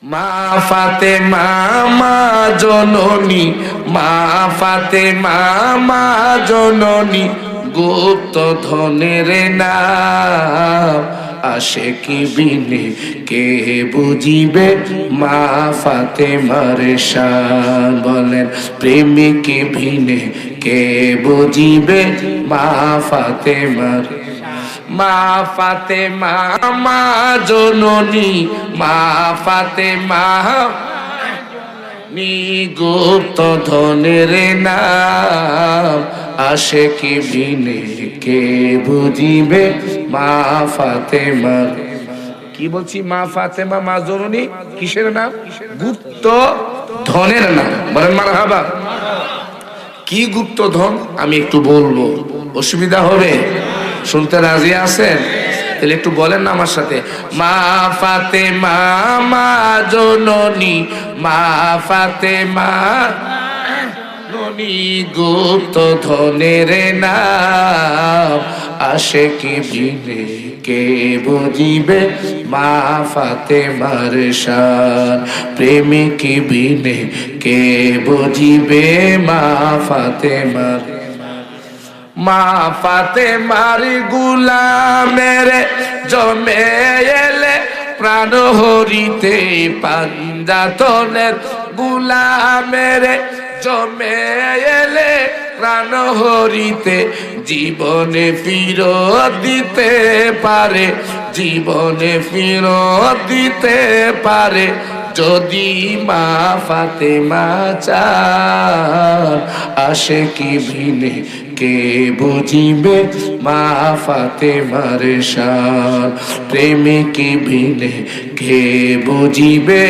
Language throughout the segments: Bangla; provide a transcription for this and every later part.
মা ফাতেমা মা জননী, মা ফাতেমা মা জননী, গুপ্ত ধনের নাম। আশিকি বিনে কে বুঝিবে মা ফাতেমার শান। বলেন প্রেমিক বিনে কে বুঝিবে মা ফাতেমার। মা ফাতেমা মা জননী, মা ফাতেমা গুপ্ত ধনের নাম। আশিকি বিনে কে বুঝিবে মা ফাতেমার। কি বলছি? মা ফাতেমা মা জননী কিসের নাম? গুপ্ত ধনের নাম। বলেন মারহাবা। কি গুপ্ত ধন আমি একটু বলবো, অসুবিধা হবে? শুনতে রাজি আছেন? তাহলে একটু বলেন না আমার সাথে। মা ফাতেমা মা জননী, মা ফাতেমা গুপ্ত ধনের নাম। আশিকি বিনে কে বুঝিবে মা ফাতেমার শান। প্রেমিক বিনে কে বুঝিবে মা ফাতেমার। মা ফাতেমার গুলামের জমে এলে প্রাণ হরিতে পাঞ্জাতনের। গুলামের জমে এলে প্রাণ হরিতে, জীবনে ফিরত দিতে পারে, জীবনে ফিরত দিতে পারে যদি মা ফাতেমা চান। আশিকি বিনে কে বুঝিবে মা ফাতেমার শান। প্রেমিক বিনে কে বুঝিবে।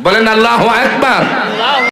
বলেন আল্লাহু আকবার।